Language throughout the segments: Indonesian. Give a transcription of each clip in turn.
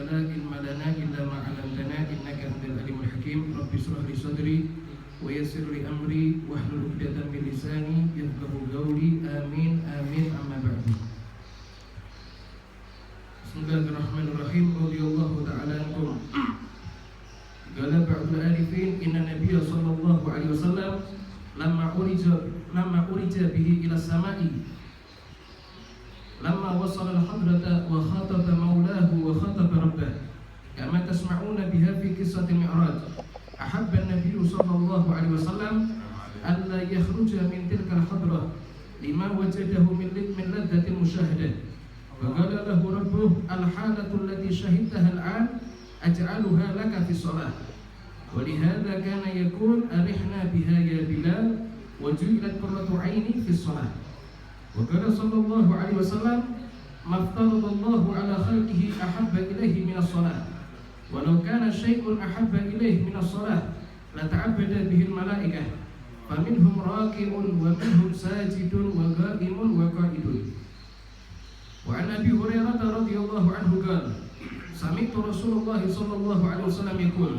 لا علم لنا إلا ما علمتنا إنك أنت العليم الحكيم رب اشرح لي صدري ويسر لي أمري واحلل عقدة من لساني يفقهوا قولي آمين آمين أما بعد. Bismillahirrahmanirrahim. Radhiyallahu ta'ala ankum. Qala ba'dul arifin inna nabiyya sallallahu alaihi wasallam lamma urija bihi ila samai lamma wasala al-hadrata wa khataba maulahu wa khataba rabbah kama tasma'una biha fi qissatil mi'raj. Ahabba an-nabiyyu sallallahu alaihi wasallam alla yakhruja min tilka al-hadrah lima wajadahu min laddatil musyahadah. وقال له ربه الحالة التي شهدتها الآن أجعلها لك في الصلاة ولهذا كان يقول أرحنا بها يا بلال وجعلت قرة عيني في الصلاة. وقال صلى الله عليه وسلم ما افترض الله على خلقه أحب إليه من الصلاة ولو كان شيء أحب إليه من الصلاة لتعبد به الملائكة فمنهم راكع ومنهم ساجد وقائم وقائد. وعن أبي هريرة رضي الله عنه قال سمعت رسول الله صلى الله عليه وسلم يقول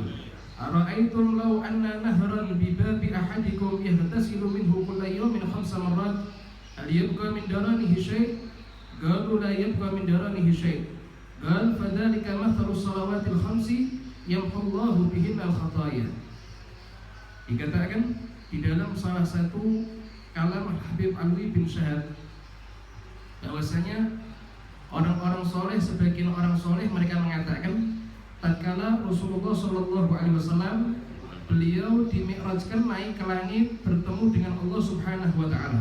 أرأيتم لو أن نهرا بباب أحدكم يغتسل منه كل يوم 5 مرات هل يبقى من درانه شيء؟ قالوا لا يبقى من درانه شيء. قال فذلك مثل الصلوات ال5 يمحو الله بهن الخطايا. Dikatakan di dalam salah satu kalam Habib Alwi bin Syahad bahwasanya orang-orang soleh, sebagian orang soleh mereka mengatakan tatkala Rasulullah Shallallahu Alaihi Wasallam beliau dimi'rajkan naik ke langit bertemu dengan Allah Subhanahu Wa Taala,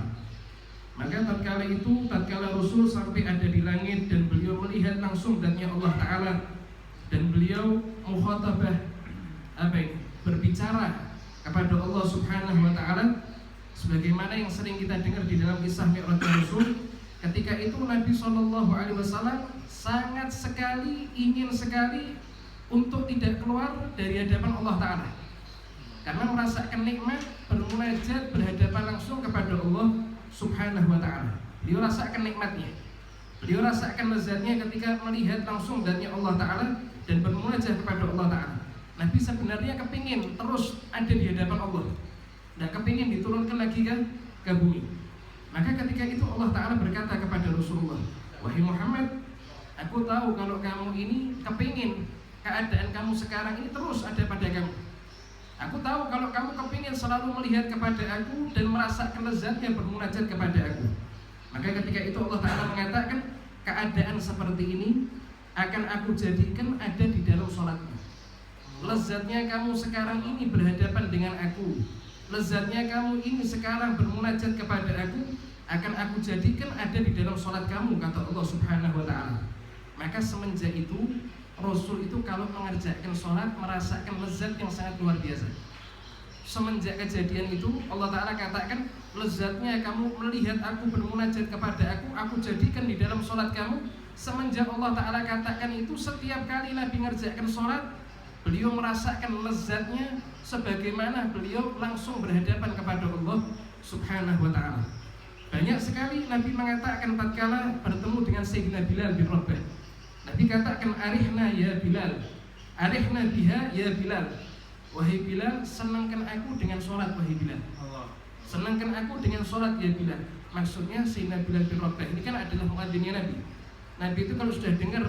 maka tatkala Rasul sampai ada di langit dan beliau melihat langsung zatnya Allah Taala dan beliau mukhatabah berbicara kepada Allah Subhanahu Wa Taala sebagaimana yang sering kita dengar di dalam kisah Mi'raj Rasul. Ketika itu Nabi Shallallahu Alaihi Wasallam sangat sekali ingin sekali untuk tidak keluar dari hadapan Allah Taala, karena merasakan nikmat bermunajat berhadapan langsung kepada Allah Subhanahu Wa Taala. Beliau rasakan nikmatnya, beliau rasakan lezatnya ketika melihat langsung zatnya Allah Taala dan bermunajat kepada Allah Taala. Nabi sebenarnya kepingin terus ada di hadapan Allah, tidak kepingin diturunkan lagi ke bumi. Maka ketika itu Allah Ta'ala berkata kepada Rasulullah, wahai Muhammad, aku tahu kalau kamu ini kepingin keadaan kamu sekarang ini terus ada pada kamu. Aku tahu kalau kamu kepingin selalu melihat kepada aku dan merasakan lezatnya bermunajat kepada aku. Maka ketika itu Allah Ta'ala mengatakan, keadaan seperti ini akan aku jadikan ada di dalam sholatmu. Lezatnya kamu sekarang ini berhadapan dengan aku, lezatnya kamu ini sekarang bermunajat kepada aku akan aku jadikan ada di dalam sholat kamu, kata Allah Subhanahu Wa Taala. Maka semenjak itu Rasul itu kalau mengerjakan sholat merasakan lezat yang sangat luar biasa. Semenjak kejadian itu Allah Taala katakan, lezatnya kamu melihat aku bermunajat kepada aku jadikan di dalam sholat kamu. Semenjak Allah Taala katakan itu, setiap kali Nabi mengerjakan sholat beliau merasakan lezatnya sebagaimana beliau langsung berhadapan kepada Allah Subhanahu Wa Taala. Banyak sekali Nabi mengatakan tatkala bertemu dengan Sayyidina Bilal bin Rabah, Nabi katakan arihna ya Bilal, arihna biha ya Bilal. Wahai Bilal, senangkan aku dengan sholat. Wahai Bilal, senangkan aku dengan sholat ya Bilal. Maksudnya Sayyidina Bilal bin Rabah ini kan adalah muadzinnya Nabi. Nabi itu kalau sudah dengar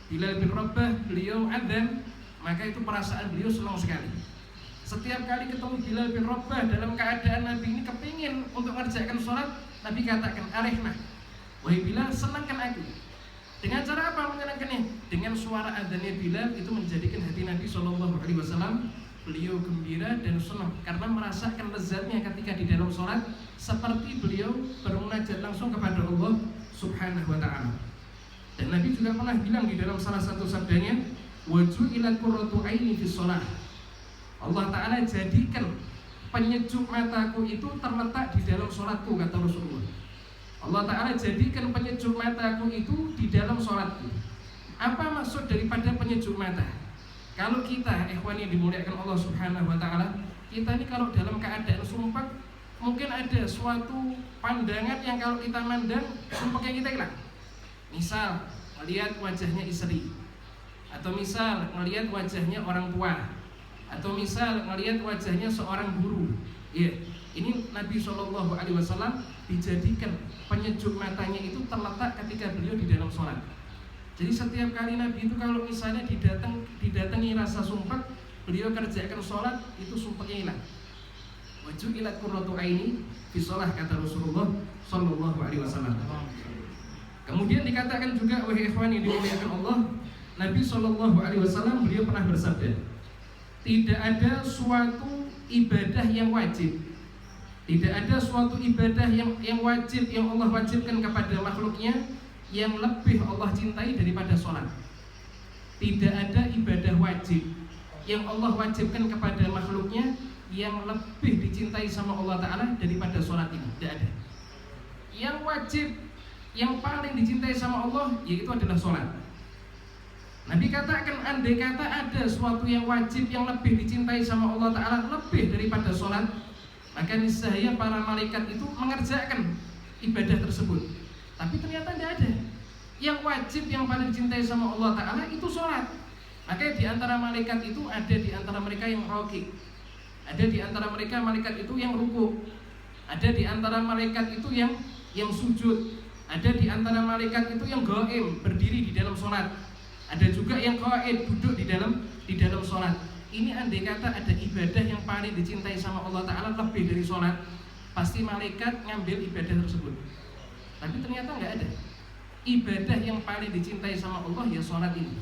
Bilal bin Rabah beliau adzan, maka itu perasaan beliau senang sekali. Setiap kali ketemu Bilal bin Rabah dalam keadaan Nabi ini kepingin untuk mengerjakan sholat, Nabi katakan arihna, wahai Bilal, senangkan aku. Dengan cara apa menyenangkannya? Dengan suara adzannya Bilal itu menjadikan hati Nabi SAW beliau gembira dan senang karena merasakan lezatnya ketika di dalam sholat seperti beliau bermunajat langsung kepada Allah Subhanahu Wa Taala. Dan Nabi juga pernah bilang di dalam salah satu sabdanya, waju'ilat qurratu aini fi shalah. Allah Ta'ala jadikan penyejuk mataku itu terletak di dalam sholatku, kata Rasulullah. Allah Ta'ala jadikan penyejuk mataku itu di dalam sholatku. Apa maksud daripada penyejuk mata? Kalau kita ikhwan yang dimuliakan Allah Subhanahu Wa Ta'ala, kita ini kalau dalam keadaan sumpah, mungkin ada suatu pandangan yang kalau kita mandang sumpahnya kita hilang. Misal melihat wajahnya istri, atau misal ngelihat wajahnya orang tua, atau misal ngelihat wajahnya seorang guru. Ya, ini Nabi SAW dijadikan penyejuk matanya itu terletak ketika beliau di dalam sholat. Jadi setiap kali Nabi itu kalau misalnya didatangi rasa sumpah, beliau kerjakan sholat itu sumpahnya hilang. Wajulat qurratu aini fi sholah, kata Rasulullah SAW. Kemudian dikatakan juga, wahai ikhwan yang dimuliakan Allah, Nabi SAW beliau pernah bersabda, tidak ada suatu ibadah yang wajib, tidak ada suatu ibadah yang wajib, yang Allah wajibkan kepada makhluknya, yang lebih Allah cintai daripada sholat. Tidak ada ibadah wajib yang Allah wajibkan kepada makhluknya yang lebih dicintai sama Allah Ta'ala daripada sholat ini. Tidak ada. Yang wajib, yang paling dicintai sama Allah, yaitu adalah sholat. Nabi katakan, andai kata ada suatu yang wajib yang lebih dicintai sama Allah Ta'ala lebih daripada sholat, maka niscaya para malaikat itu mengerjakan ibadah tersebut. Tapi ternyata tidak ada. Yang wajib yang paling dicintai sama Allah Ta'ala itu sholat. Maka di antara malaikat itu ada di antara mereka yang raki, ada di antara mereka malaikat itu yang ruku, ada di antara malaikat itu yang sujud, ada di antara malaikat itu yang ghaim, berdiri di dalam sholat, ada juga yang qaid, duduk di dalam sholat. Ini andai kata ada ibadah yang paling dicintai sama Allah Ta'ala lebih dari sholat, pasti malaikat ngambil ibadah tersebut. Tapi ternyata nggak ada. Ibadah yang paling dicintai sama Allah ya sholat ini.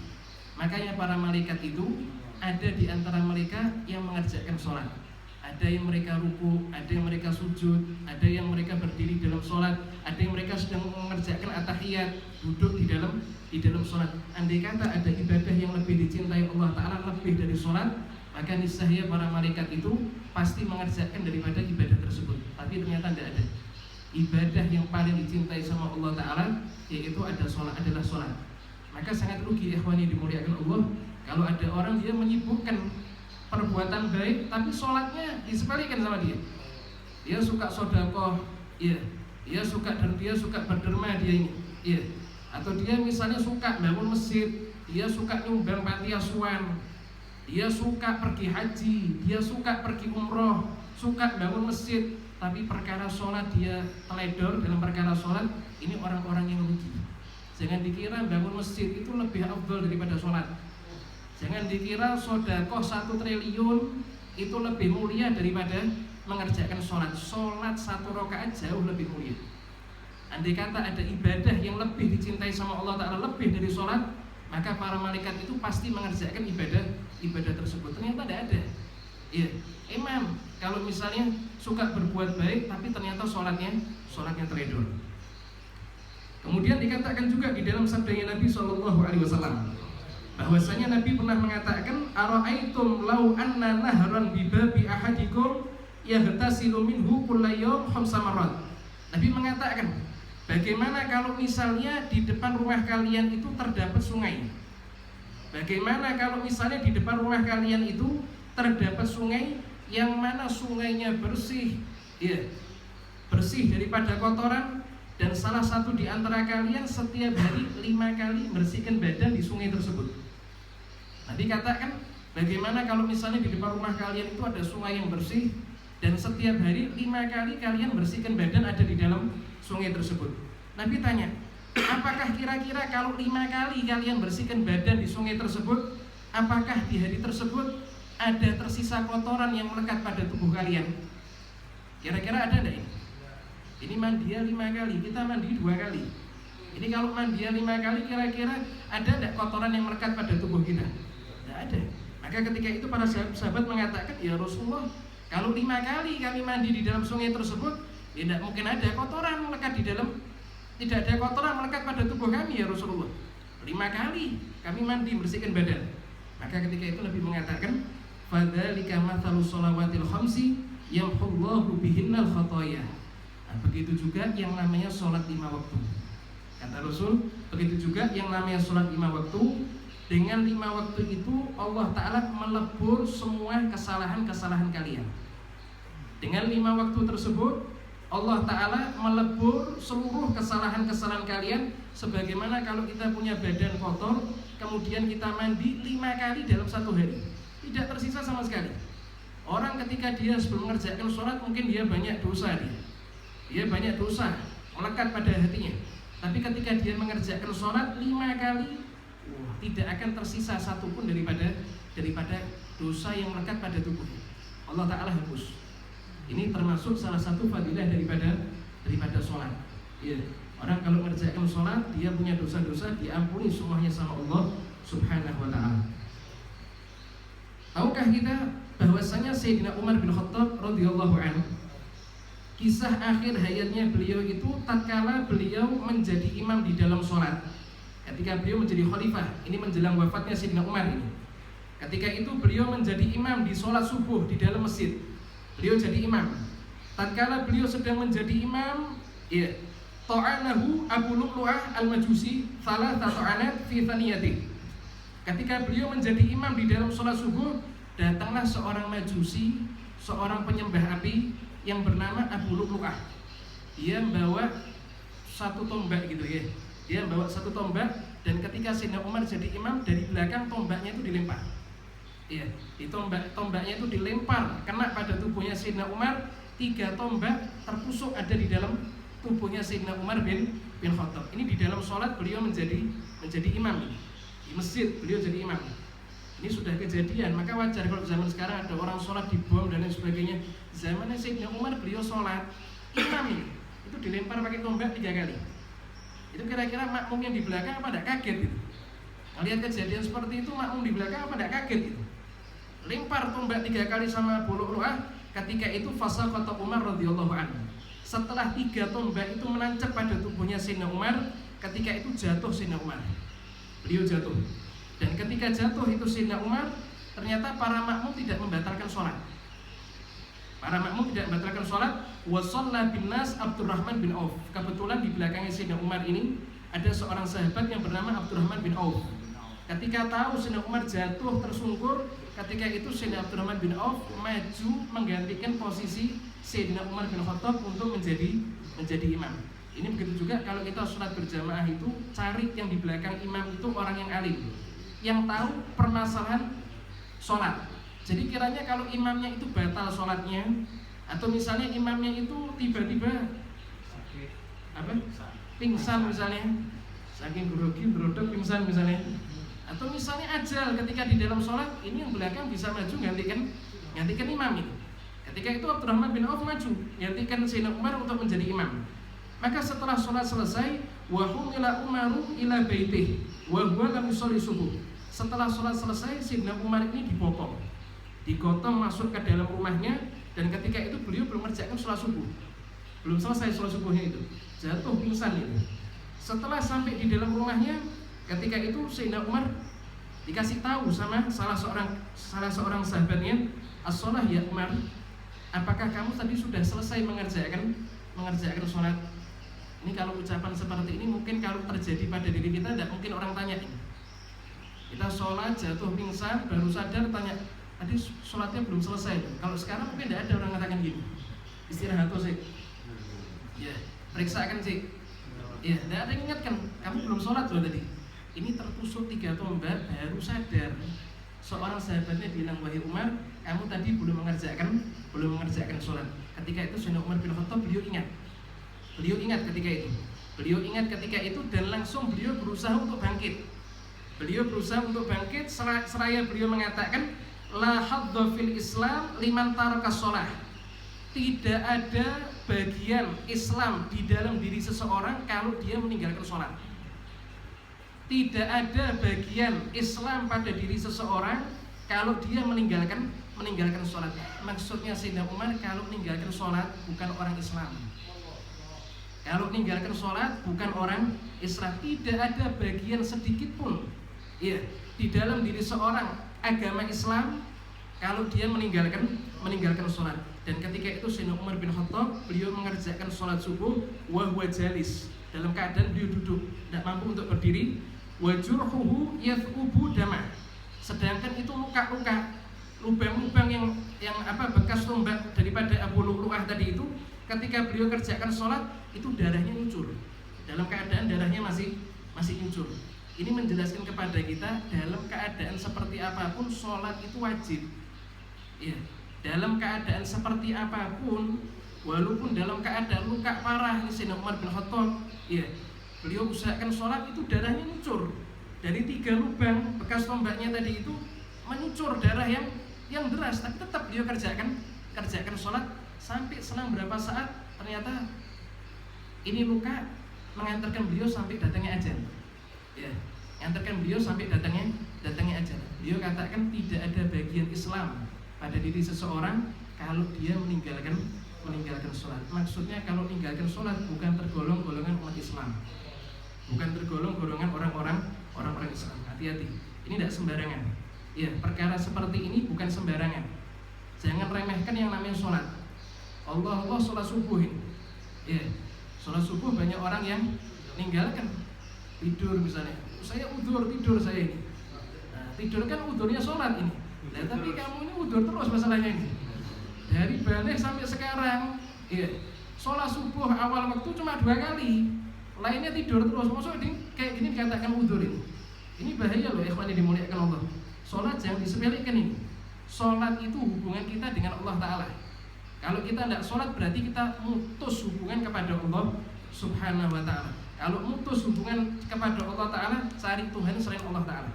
Makanya para malaikat itu ada di antara mereka yang mengerjakan sholat, ada yang mereka ruku, ada yang mereka sujud, ada yang mereka berdiri dalam sholat, ada yang mereka sedang mengerjakan at-tahiyat, duduk di dalam sholat. Andai kata ada ibadah yang lebih dicintai Allah Ta'ala lebih dari sholat, maka niscaya para malaikat itu pasti mengerjakan daripada ibadah tersebut. Tapi ternyata tidak ada. Ibadah yang paling dicintai sama Allah Ta'ala yaitu adalah sholat. Maka sangat rugi ikhwani dimuliakan Allah kalau ada orang dia menyibukkan perbuatan baik tapi sholatnya disepelekan sama dia. Dia suka sedekah, ya, dia suka berderma dia ini, ya. Atau dia misalnya suka bangun masjid, dia suka nyumbang panti asuhan, dia suka pergi haji, dia suka pergi umroh, suka bangun masjid, tapi perkara sholat dia teledor dalam perkara sholat. Ini orang-orang yang rugi. Jangan dikira bangun masjid itu lebih afdal daripada sholat. Jangan dikira sedekah 1 triliun itu lebih mulia daripada mengerjakan sholat. Sholat 1 rakaat jauh lebih mulia. Andai kata ada ibadah yang lebih dicintai sama Allah Ta'ala lebih dari sholat, maka para malaikat itu pasti mengerjakan ibadah tersebut. Ternyata tidak ada. Ya, imam kalau misalnya suka berbuat baik tapi ternyata sholatnya teledor. Kemudian dikatakan juga di dalam sabdanya Nabi SAW bahwasanya Nabi pernah mengatakan, ara'aitum law anna nahran bi babi ahadikum yaghtasilu minhu kulla yawm 5 marrat. Nabi mengatakan, bagaimana kalau misalnya di depan rumah kalian itu terdapat sungai? Bagaimana kalau misalnya di depan rumah kalian itu terdapat sungai yang mana sungainya bersih, ya, bersih daripada kotoran, dan salah satu di antara kalian setiap hari 5 kali bersihkan badan di sungai tersebut. Nabi katakan, bagaimana kalau misalnya di depan rumah kalian itu ada sungai yang bersih dan setiap hari 5 kali kalian bersihkan badan ada di dalam sungai tersebut. Nabi tanya, apakah kira-kira kalau 5 kali kalian bersihkan badan di sungai tersebut, apakah di hari tersebut ada tersisa kotoran yang melekat pada tubuh kalian? Kira-kira ada enggak ini? Ini mandian 5 kali, kita mandi 2 kali. Ini kalau mandian 5 kali, kira-kira ada enggak kotoran yang melekat pada tubuh kita? Tidak ada. Maka ketika itu para sahabat mengatakan, ya Rasulullah, kalau 5 kali kami mandi di dalam sungai tersebut, tidak mungkin ada kotoran melekat di dalam, tidak ada kotoran melekat pada tubuh kami ya Rasulullah. 5 kali kami mandi bersihkan badan. Maka ketika itu Nabi mengatakan, fadzalika mathalus shalawatil khamsi yamhullahu bihinnal khotoya. Nah, begitu juga yang namanya sholat 5 waktu. Kata Rasul, begitu juga yang namanya sholat 5 waktu. Dengan 5 waktu itu Allah Ta'ala melebur semua kesalahan-kesalahan kalian. Dengan 5 waktu tersebut Allah Ta'ala melebur seluruh kesalahan-kesalahan kalian sebagaimana kalau kita punya badan kotor, kemudian kita mandi 5 kali dalam 1 hari, tidak tersisa sama sekali. Orang ketika dia sebelum mengerjakan sholat mungkin dia banyak dosa, dia banyak dosa melekat pada hatinya. Tapi ketika dia mengerjakan sholat 5 kali, tidak akan tersisa satupun daripada dosa yang melekat pada tubuhnya. Allah Ta'ala hapus. Ini termasuk salah satu fadilah daripada sholat. Ya. Orang kalau mengerjakan sholat, dia punya dosa-dosa diampuni semuanya sama Allah Subhanahu Wa Ta'ala. Tahukah kita bahwasanya Sayyidina Umar bin Khattab radhiyallahu anhu, kisah akhir hayatnya beliau itu tatkala beliau menjadi imam di dalam sholat. Ketika beliau menjadi khalifah, ini menjelang wafatnya Sayyidina Umar ini. Ketika itu beliau menjadi imam di sholat subuh di dalam masjid. Beliau jadi imam. Tatkala beliau sedang menjadi imam, ya, ta'anahu Abu Lu'lu'ah al-Majusi salah ta'anat fi thaniyati. Ketika beliau menjadi imam di dalam sholat subuh, datanglah seorang Majusi, seorang penyembah api yang bernama Abu Lu'lu'ah. Dia membawa 1 tombak gitu ya. Dia membawa 1 tombak, dan ketika Sayyidina Umar jadi imam, dari belakang tombaknya itu dilempar. Iya, di tombaknya itu dilempar, kena pada tubuhnya Sayyidina Umar. 3 tombak tertusuk ada di dalam tubuhnya Sayyidina Umar bin Khattab. Ini di dalam sholat beliau menjadi imam di masjid, beliau jadi imam. Ini sudah kejadian, maka wajar kalau zaman sekarang ada orang sholat dibom dan lain sebagainya. Zamannya Sayyidina Umar beliau sholat imam itu dilempar pakai tombak 3 kali. Itu kira-kira makmum yang di belakang apa tidak kaget gitu? Melihat kejadian seperti itu, makmum di belakang apa tidak kaget gitu? Lempar tombak 3 kali sama Abu Lu'lu'ah. Ketika itu fasaqata Umar radhiyallahu anhu. Setelah 3 tombak itu menancap pada tubuhnya Sayyidina Umar, ketika itu jatuh Sayyidina Umar. Beliau jatuh. Dan ketika jatuh itu Sayyidina Umar, ternyata para makmum tidak membatalkan sholat. Para makmum tidak membatalkan sholat. Wa shalla bin nas Abdurrahman bin Auf. Kebetulan di belakangnya Sayyidina Umar ini ada seorang sahabat yang bernama Abdurrahman bin Auf. Ketika tahu Sayyidina Umar jatuh tersungkur, ketika itu Sayyidina Abdurrahman bin Auf maju menggantikan posisi Sayyidina Umar bin Khattab untuk menjadi imam. Ini begitu juga kalau kita sholat berjamaah itu, cari yang di belakang imam itu orang yang alim, yang tahu permasalahan sholat. Jadi kiranya kalau imamnya itu batal sholatnya, atau misalnya imamnya itu tiba-tiba pingsan misalnya, saking grogi brodok pingsan misalnya, atau misalnya ajal ketika di dalam sholat, ini yang belakang bisa maju gantikan imam itu. Ketika itu Abdurrahman bin Auf maju gantikan Sayyidina Umar untuk menjadi imam. Maka setelah sholat selesai, wa humila Umaru ila baitih wa huwa lam yusalli subuh. Setelah sholat selesai, Sayyidina Umar ini digotong masuk ke dalam rumahnya, dan ketika itu beliau belum mengerjakan sholat subuh, belum selesai sholat subuhnya itu, jatuh pingsan itu. Setelah sampai di dalam rumahnya, ketika itu Sayyidina Umar dikasih tahu sama salah seorang sahabatnya, as-sholah ya Umar, apakah kamu tadi sudah selesai mengerjakan sholat? Ini kalau ucapan seperti ini mungkin kalau terjadi pada diri kita, tidak mungkin orang tanya. Kita sholat jatuh pingsan baru sadar tanya, tadi sholatnya belum selesai. Kalau sekarang mungkin tidak ada orang mengatakan gini, istirahat tuh sih, ya periksakan sih, ya tidak ada yang ingatkan kamu belum sholat loh tadi. Ini tertusuk 3 tombak baru sadar. Seorang sahabatnya bilang, wahai Umar, kamu tadi belum mengerjakan sholat. Ketika itu Sayyidina Umar bin Khattab beliau ingat ketika itu dan langsung beliau berusaha untuk bangkit. Seraya beliau mengatakan, la hadza fil Islam liman taraka sholah. Tidak ada bagian Islam di dalam diri seseorang kalau dia meninggalkan sholat. Tidak ada bagian Islam pada diri seseorang kalau dia meninggalkan sholat. Maksudnya Sayyidina Umar kalau meninggalkan sholat bukan orang Islam. Kalau meninggalkan sholat bukan orang Islam. Tidak ada bagian sedikit pun ya di dalam diri seorang agama Islam kalau dia meninggalkan sholat. Dan ketika itu Sayyidina Umar bin Khattab beliau mengerjakan sholat subuh wa huwa jalis, dalam keadaan beliau duduk, tidak mampu untuk berdiri. Wa jurhuhu yath'ubu dama, sedangkan itu luka-luka, lubang-lubang yang bekas tombak daripada Abu Lu'lu'ah tadi itu, ketika beliau kerjakan sholat itu darahnya muncul, dalam keadaan darahnya masih nyucur. Ini menjelaskan kepada kita dalam keadaan seperti apapun sholat itu wajib. Ya, dalam keadaan seperti apapun, walaupun dalam keadaan luka parah, ini Sayyidina Umar bin Khattab, ya, beliau usahakan sholat itu darahnya nyucur dari 3 lubang bekas tombaknya tadi itu menyucur darah yang deras, tapi tetap beliau kerjakan sholat sampai selang berapa saat ternyata ini luka mengantarkan beliau sampai datangnya ajal. Ya, mengantarkan beliau sampai datangnya ajal. Beliau katakan tidak ada bagian Islam pada diri seseorang kalau dia meninggalkan sholat. Maksudnya kalau meninggalkan sholat bukan tergolong golongan umat Islam, bukan tergolong golongan orang-orang Islam. Hati-hati, ini tidak sembarangan. Ya, perkara seperti ini bukan sembarangan. Jangan remehkan yang namanya sholat. Allah sholat subuh ini. Ya, sholat subuh banyak orang yang meninggalkan. Tidur misalnya, saya tidur saya ini. Nah, tidur kan udurnya sholat ini. Nah, tapi kamu ini udur terus masalahnya ini. Dari balik sampai sekarang, ya, sholat subuh awal waktu cuma 2 kali, lainnya tidur terus. Maksudnya kayak gini dikatakan udur ini. Ini bahaya loh, ikhwan yang dimuliakan Allah. Sholat jangan disepelekan ini. Sholat itu hubungan kita dengan Allah Ta'ala. Kalau kita tidak sholat berarti kita mutus hubungan kepada Allah Subhanahu Wa Ta'ala. Kalau mutus hubungan kepada Allah Ta'ala, cari Tuhan selain Allah Ta'ala.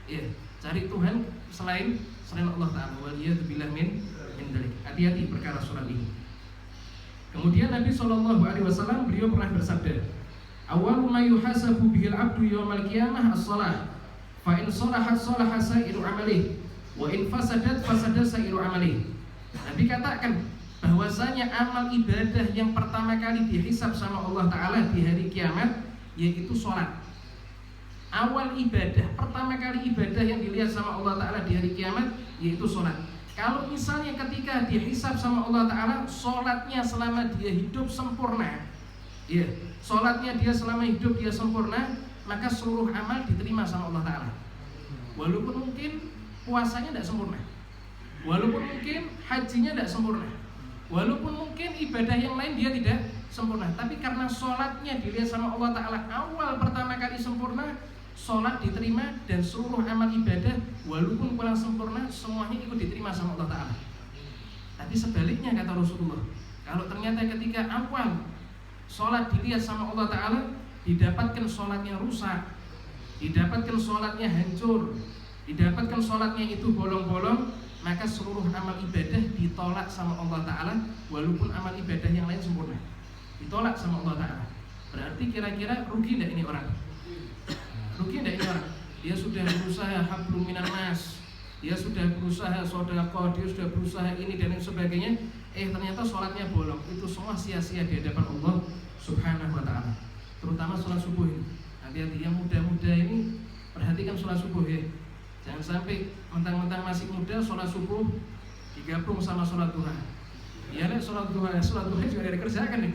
Ya, cari Tuhan selain Allah Ta'ala. Waliyadzubillah min dalik. Hati-hati perkara sholat ini. Kemudian Nabi SAW beliau pernah bersabda, awwalu ma yuhasabu bihil abdu yawmal qiyamah as-shalah. Fa in shalahat shalaha sa'iru amalih, wa in fasadat fasada sa'iru amalih. Nabi katakan bahwasanya amal ibadah yang pertama kali dihisab sama Allah Ta'ala di hari kiamat yaitu sholat. Awal ibadah, pertama kali ibadah yang dilihat sama Allah Ta'ala di hari kiamat yaitu sholat. Kalau misalnya ketika dihisab sama Allah Ta'ala sholatnya selama dia hidup sempurna, ya, sholatnya dia selama hidup dia sempurna, maka seluruh amal diterima sama Allah Ta'ala. Walaupun mungkin puasanya tidak sempurna, walaupun mungkin hajinya tidak sempurna, walaupun mungkin ibadah yang lain dia tidak sempurna, tapi karena sholatnya dilihat sama Allah Ta'ala awal pertama kali sempurna, sholat diterima dan seluruh amal ibadah walaupun kurang sempurna semuanya ikut diterima sama Allah Ta'ala. Tapi sebaliknya kata Rasulullah, kalau ternyata ketika awal sholat dilihat sama Allah Ta'ala didapatkan sholatnya rusak, didapatkan sholatnya hancur, didapatkan sholatnya itu bolong-bolong, maka seluruh amal ibadah ditolak sama Allah Ta'ala walaupun amal ibadah yang lain sempurna, ditolak sama Allah Ta'ala. Berarti kira-kira rugi tidak ini orang? Rugi tidak ini orang? Dia sudah berusaha hablum minan nas, dia sudah berusaha sedekah, dia sudah berusaha ini dan lain sebagainya, ternyata sholatnya bolong. Itu semua sia-sia di hadapan Allah Subhanahu Wa Ta'ala. Terutama sholat subuh ini. Hati-hati yang muda-muda ini, perhatikan sholat subuh ya. Jangan sampai mentang-mentang masih muda sholat subuh digabung sama sholat duha. Ya nek sholat duha juga ada dikerjakan nih.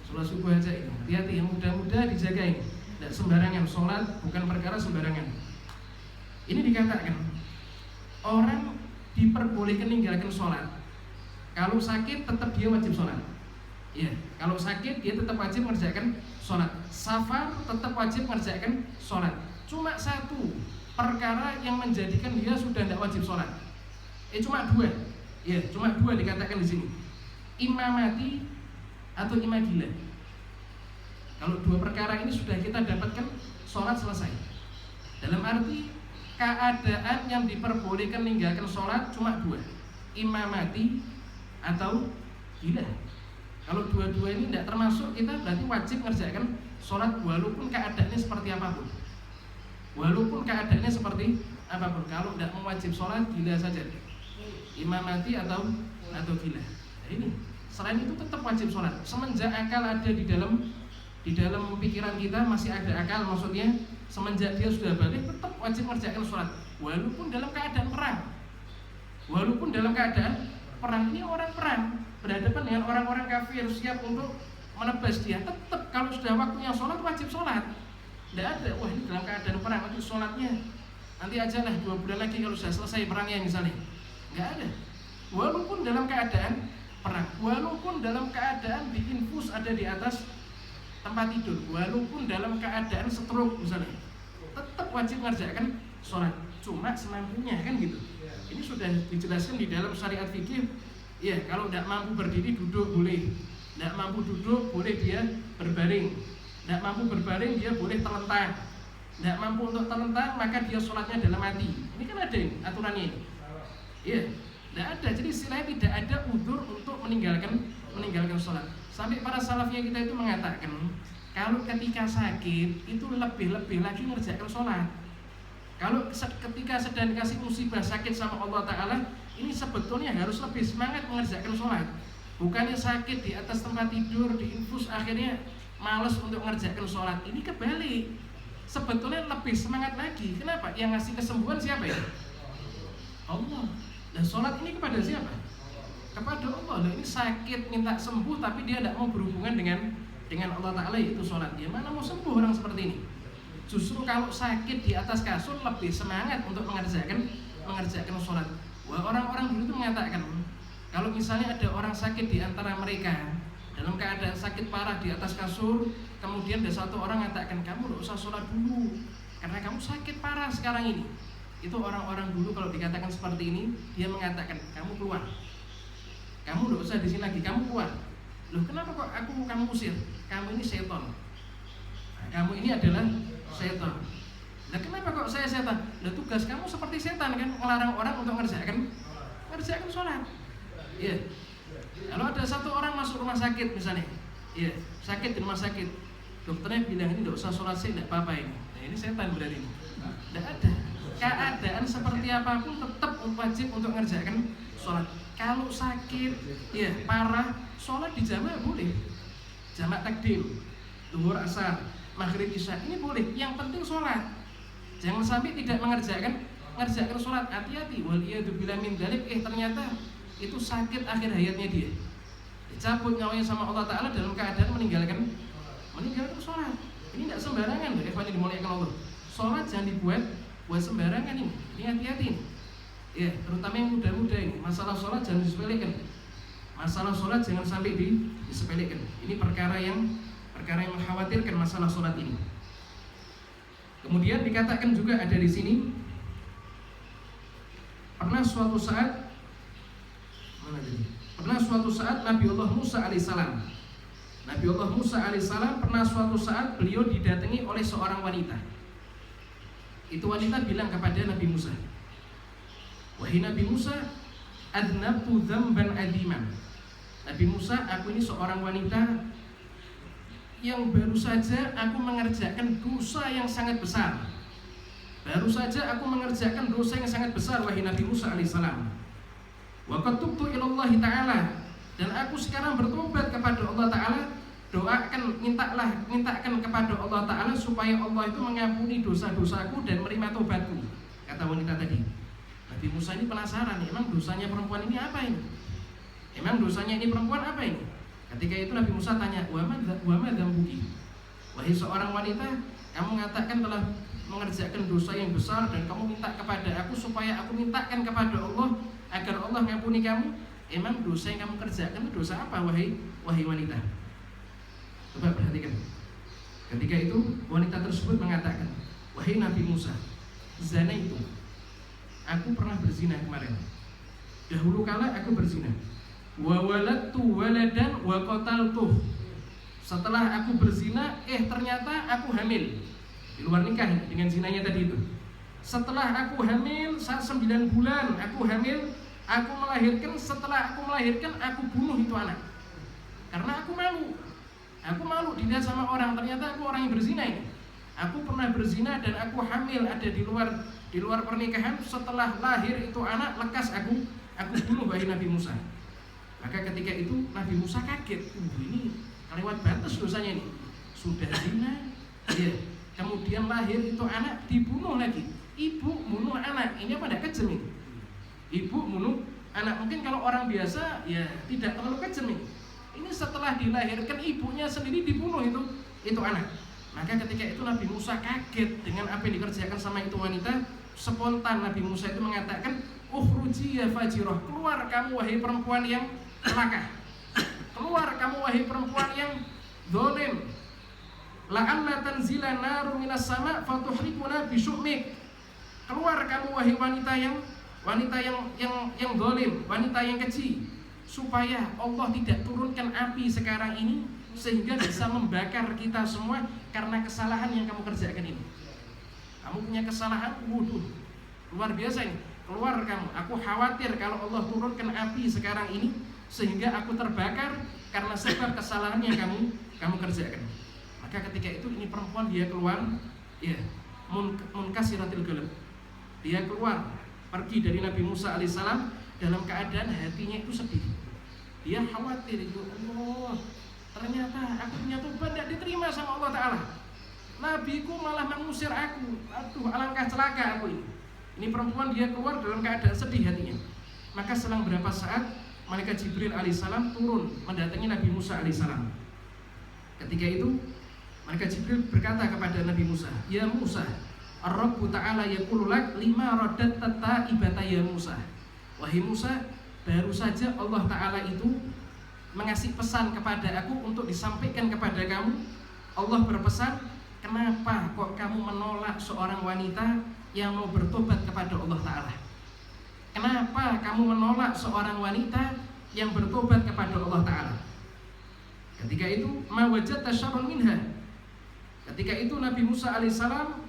Sholat subuh aja ini. Hati-hati yang muda-muda dijaga ini. Tidak sembarangan, sholat bukan perkara sembarangan. Ini dikatakan orang diperbolehkan meninggalkan sholat. Kalau sakit tetap dia wajib sholat. Ya, kalau sakit dia tetap wajib mengerjakan sholat. Safar tetap wajib mengerjakan sholat. Cuma satu perkara yang menjadikan dia sudah tidak wajib sholat. Cuma 2. Ya, cuma 2 dikatakan di sini. Imamati atau imadilah. Kalau 2 perkara ini sudah kita dapatkan, sholat selesai. Dalam arti keadaan yang diperbolehkan meninggalkan sholat cuma 2, imamati atau gila. Kalau 2 ini tidak termasuk, kita berarti wajib mengerjakan sholat walaupun keadaannya seperti apapun. Walaupun keadaannya seperti apapun, kalau tidak mewajib sholat, gila saja. Imamati atau gila. Nah ini, selain itu tetap wajib sholat. Semenjak akal ada di dalam pikiran kita masih ada akal, maksudnya semenjak dia sudah balik tetap wajib mengerjakan sholat. Walaupun dalam keadaan perang. Walaupun dalam keadaan perang, ini orang perang berhadapan dengan orang-orang kafir siap untuk menebas dia, tetap kalau sudah waktunya sholat wajib sholat. Tidak ada, wah ini dalam keadaan perang, nanti sholatnya nanti aja lah 2 bulan lagi kalau sudah selesai perangnya misalnya. Nggak ada. Walaupun dalam keadaan perang, walaupun dalam keadaan diinfus ada di atas tempat tidur, walaupun dalam keadaan stroke misalnya, tetap wajib mengerjakan sholat, cuma semampunya kan gitu. Ini sudah dijelaskan di dalam syariat fikih. Ya, kalau tidak mampu berdiri duduk boleh, tidak mampu duduk boleh dia berbaring, tidak mampu berbaring dia boleh terlentang, tidak mampu untuk terlentang maka dia sholatnya dalam hati. Ini kan ada aturannya ini. Iya, tidak ada. Jadi istilahnya tidak ada udzur untuk meninggalkan sholat. Sampai para salafnya kita itu mengatakan kalau ketika sakit itu lebih lagi mengerjakan sholat. Kalau ketika sedang dikasih musibah sakit sama Allah Ta'ala, ini sebetulnya harus lebih semangat mengerjakan sholat. Bukannya sakit di atas tempat tidur, diinfus akhirnya malas untuk mengerjakan sholat. Ini kebalik, sebetulnya lebih semangat lagi. Kenapa? Yang ngasih kesembuhan siapa ya? Allah. Dan sholat ini kepada siapa? Kepada Allah. Ini sakit minta sembuh tapi dia tidak mau berhubungan dengan Allah Ta'ala, yaitu sholat. Dia mana mau sembuh orang seperti ini? Justru kalau sakit di atas kasur lebih semangat untuk mengerjakan sholat. Wah, orang-orang dulu itu mengatakan kalau misalnya ada orang sakit di antara mereka dalam keadaan sakit parah di atas kasur, kemudian ada satu orang mengatakan kamu tidak usah sholat dulu karena kamu sakit parah sekarang ini. Itu orang-orang dulu kalau dikatakan seperti ini, dia mengatakan kamu keluar, kamu tidak usah di sini lagi, kamu keluar. Loh, kenapa kok kamu usir? Kamu ini setan. Nah, kamu ini adalah setan. Nah, kenapa kok saya setan? Nah, tugas kamu seperti setan kan, melarang orang untuk mengerjakan sholat. Iya. Kalau ada satu orang masuk rumah sakit misalnya, iya, sakit di rumah sakit, dokternya bilang ini tidak usah sholat sih, tidak apa-apa ini. Nah, ini setan berarti ini. Tidak ada. Keadaan seperti apapun tetap wajib untuk mengerjakan sholat. Kalau sakit, ya parah, sholat di jamaah boleh, jamak takdim, zuhur asar, maghrib isya ini boleh. Yang penting sholat. Jangan sampai tidak mengerjakan sholat. Hati-hati. Waliyadzubillah min dzalik. Ternyata itu sakit akhir hayatnya dia. Dicabut nyawanya sama Allah Ta'ala dalam keadaan meninggalkan sholat. Ini tidak sembarangan loh. Ikhwan dimuliakan Allah. Sholat jangan dibuat sembarangan ini. Ini hati-hati. Ya, terutama yang muda-muda ini. Masalah sholat jangan disepelekan. Masalah sholat jangan sampai disepelekan. Ini perkara yang mengkhawatirkan masalah sholat ini. Kemudian dikatakan juga ada di sini, pernah suatu saat Nabi Allah Musa alaihissalam pernah suatu saat beliau didatangi oleh seorang wanita. Itu wanita bilang kepada Nabi Musa, wahai Nabi Musa, adnabtu dzamban adiman. Nabi Musa, aku ini seorang wanita yang baru saja aku mengerjakan dosa yang sangat besar. Wahai Nabi Musa alaihissalam. Wa qad tubtu ilallahi ta'ala, dan aku sekarang bertobat kepada Allah Ta'ala. Mintakan kepada Allah Ta'ala supaya Allah itu mengampuni dosa-dosaku dan menerima tobatku. Kata wanita tadi. Nabi Musa ini penasaran, emang dosanya perempuan ini apa ini? Ketika itu Nabi Musa tanya, wa ma dzambuki? Wahai seorang wanita, kamu mengatakan telah mengerjakan dosa yang besar dan kamu minta kepada aku supaya aku mintakan kepada Allah agar Allah mengampuni kamu. Emang dosa yang kamu kerjakan itu dosa apa, wahai wanita? Coba perhatikan. Ketika itu wanita tersebut mengatakan, wahai Nabi Musa, zina itu, aku pernah berzina kemarin. Dahulu kala aku berzina. Wa waladtu waladan wa qataltuh. Setelah aku berzina, ternyata aku hamil. Di luar nikah dengan zinanya tadi itu. Setelah aku hamil, saat 9 bulan aku hamil, aku melahirkan. Setelah aku melahirkan, aku bunuh itu anak. Karena aku malu. Aku malu dilihat sama orang, ternyata aku orang yang berzina ini. Aku pernah berzina dan aku hamil ada di luar pernikahan. Setelah lahir itu anak, lekas aku bunuh, wahai Nabi Musa. Maka ketika itu Nabi Musa kaget. Ini kelewat batas dosanya ini. Sudah zina, ya. Kemudian lahir itu anak, dibunuh lagi. Ibu bunuh anak, ini apa tidak kejam ini? Ibu bunuh anak. Mungkin kalau orang biasa ya tidak terlalu kejam ini. Ini setelah dilahirkan ibunya sendiri dibunuh itu anak. Maka ketika itu Nabi Musa kaget dengan apa yang dikerjakan sama itu wanita. Spontan Nabi Musa itu mengatakan, ukhruji ya fajirah, keluar kamu wahai perempuan yang celaka, keluar kamu wahai perempuan yang zalim, la'alla tanzila naru minas sama fatuhrikuna bisyu'mik. Keluar kamu wahai wanita yang zalim, wanita yang keji, supaya Allah tidak turunkan api sekarang ini sehingga bisa membakar kita semua karena kesalahan yang kamu kerjakan ini. Kamu punya kesalahan, wuduh, luar biasa ini. Keluar kamu. Aku khawatir kalau Allah turunkan api sekarang ini sehingga aku terbakar karena sebab kesalahan yang kamu kerjakan. Maka ketika itu ini perempuan dia keluar, ya, munkasiratil qalb. Dia keluar pergi dari Nabi Musa alaihissalam dalam keadaan hatinya itu sedih. Dia khawatir itu, Allah, ternyata aku punya tobat tidak diterima sama Allah Ta'ala. Nabiku malah mengusir aku. Aduh, alangkah celaka aku ini. Ini perempuan dia keluar dalam keadaan sedih hatinya. Maka selang berapa saat malaikat Jibril alaihissalam turun mendatangi Nabi Musa alaihissalam. Ketika itu malaikat Jibril berkata kepada Nabi Musa, ya Musa, Ar-Rabbu Ta'ala yaqulu lak lima raddat taibata ya Musa. Wahai Musa, baru saja Allah Ta'ala itu mengasih pesan kepada aku untuk disampaikan kepada kamu. Allah berpesan, kenapa kok kamu menolak seorang wanita yang mau bertobat kepada Allah Ta'ala? Kenapa kamu menolak seorang wanita yang bertobat kepada Allah Ta'ala? Ketika itu ma wajadta syarrun minha. Ketika itu Nabi Musa alaihissalam,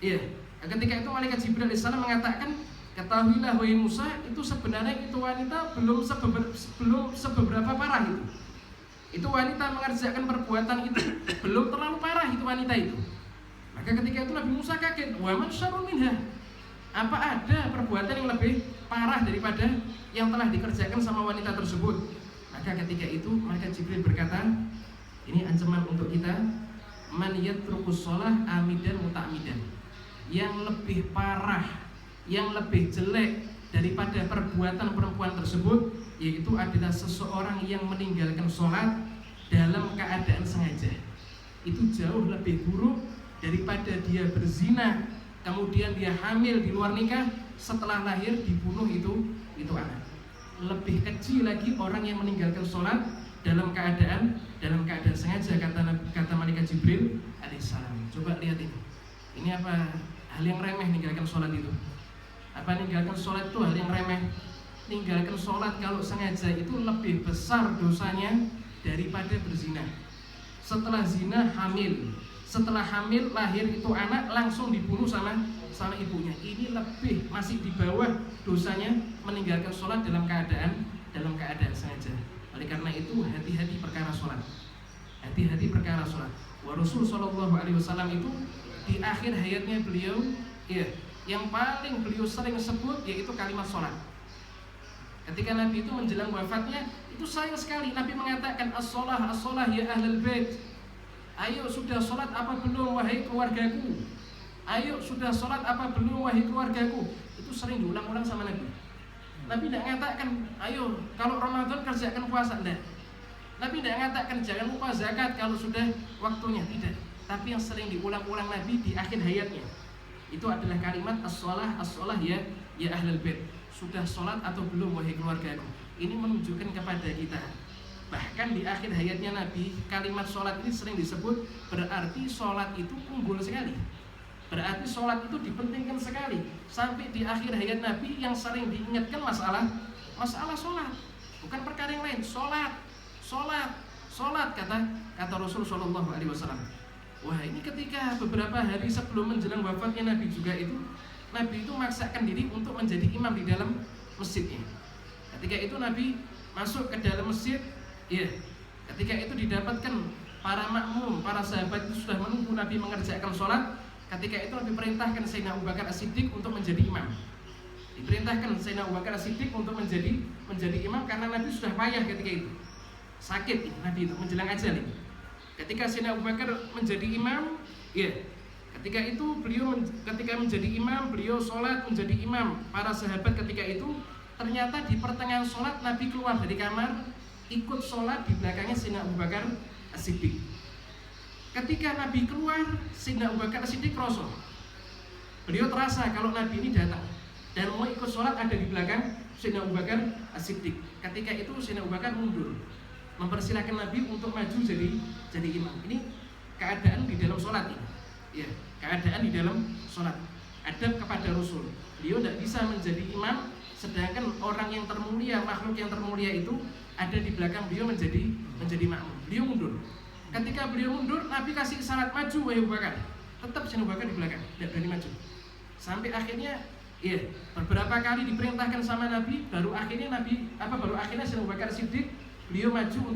ya, ketika itu malaikat Jibril alaihissalam mengatakan, ketahuilah wahai Musa, itu sebenarnya itu wanita belum seberapa parah itu. Itu wanita mengerjakan perbuatan itu belum terlalu parah itu wanita itu. Maka ketika itu Nabi Musa kaget, wa man syarrun minha. Apa ada perbuatan yang lebih parah daripada yang telah dikerjakan sama wanita tersebut? Maka ketika itu malaikat Jibril berkata, ini ancaman untuk kita, man yatrukus shalah amidan muta'amidan. Yang lebih parah, yang lebih jelek daripada perbuatan perempuan tersebut, yaitu adalah seseorang yang meninggalkan sholat dalam keadaan sengaja. Itu jauh lebih buruk daripada dia berzina, kemudian dia hamil di luar nikah, setelah lahir dibunuh itu anak. Lebih kecil lagi orang yang meninggalkan sholat dalam keadaan sengaja, kata malaikat Jibril alaihissalam. Coba lihat ini. Ini apa hal yang remeh meninggalkan sholat itu? Apa meninggalkan sholat itu hal yang remeh? Meninggalkan sholat kalau sengaja itu lebih besar dosanya daripada berzina. Setelah zina hamil, setelah hamil lahir itu anak langsung dibunuh sama ibunya. Ini lebih masih di bawah dosanya meninggalkan sholat dalam keadaan sengaja. Oleh karena itu hati-hati perkara sholat. Hati-hati perkara sholat. Wa Rasul sallallahu alaihi wasallam itu di akhir hayatnya beliau, ya, yang paling beliau sering sebut yaitu kalimat sholat. Ketika Nabi itu menjelang wafatnya, itu sayang sekali Nabi mengatakan as-sholah ya ahlul bait. Ayo sudah sholat apa belum wahai keluargaku? Ayo sudah sholat apa belum wahai keluargaku? Itu sering diulang-ulang sama Nabi. Nabi tidak mengatakan ayo kalau Ramadan kerjakan puasa, tidak. Nabi tidak mengatakan jangan lupa zakat kalau sudah waktunya, tidak. Tapi yang sering diulang-ulang Nabi di akhir hayatnya itu adalah kalimat as-sholah ya ahlul bait. Sudah sholat atau belum wahai keluargaku? Ini menunjukkan kepada kita, bahkan di akhir hayatnya Nabi, kalimat sholat ini sering disebut, berarti sholat itu unggul sekali. Berarti sholat itu dipentingkan sekali. Sampai di akhir hayat Nabi yang sering diingatkan masalah sholat, bukan perkara yang lain. Sholat kata Rasul Shallallahu Alaihi Wasallam. Wah, ini ketika beberapa hari sebelum menjelang wafatnya Nabi juga itu, Nabi itu memaksakan diri untuk menjadi imam di dalam masjidnya. Ketika itu Nabi masuk ke dalam masjid, ya, ketika itu didapatkan para makmum, para sahabat itu sudah menunggu Nabi mengerjakan sholat. Ketika itu Nabi perintahkan Sayyidina Abu Bakar As-Siddiq untuk menjadi imam. Diperintahkan Sayyidina Abu Bakar As-Siddiq untuk menjadi imam karena Nabi sudah payah ketika itu. Sakit Nabi itu menjelang ajal ini. Ketika Sayyidina Abu Bakar menjadi imam, ya, ketika itu ketika menjadi imam, beliau sholat menjadi imam. Para sahabat ketika itu ternyata di pertengahan sholat Nabi keluar dari kamar, ikut sholat di belakangnya Sayyidina Abu Bakar As-Siddiq. Ketika Nabi keluar, Sayyidina Abu Bakar As-Siddiq rosok. Beliau terasa kalau Nabi ini datang dan mau ikut sholat ada di belakang Sayyidina Abu Bakar As-Siddiq. Ketika itu Sayyidina Abu Bakar mundur, mempersilahkan Nabi untuk maju jadi imam. Ini keadaan di dalam sholat ini. Ya, keadaan di dalam sholat. Adab kepada Rasul. Beliau tidak bisa menjadi imam, sedangkan orang yang termulia, makhluk yang termulia itu ada di belakang beliau menjadi makmum. Beliau mundur. Ketika beliau mundur, Nabi kasih isyarat maju, wahai Abu Bakar. Tetap Abu Bakar di belakang, tidak berani maju. Sampai akhirnya, ya beberapa kali diperintahkan sama Nabi, baru akhirnya Abu Bakar Siddiq beliau maju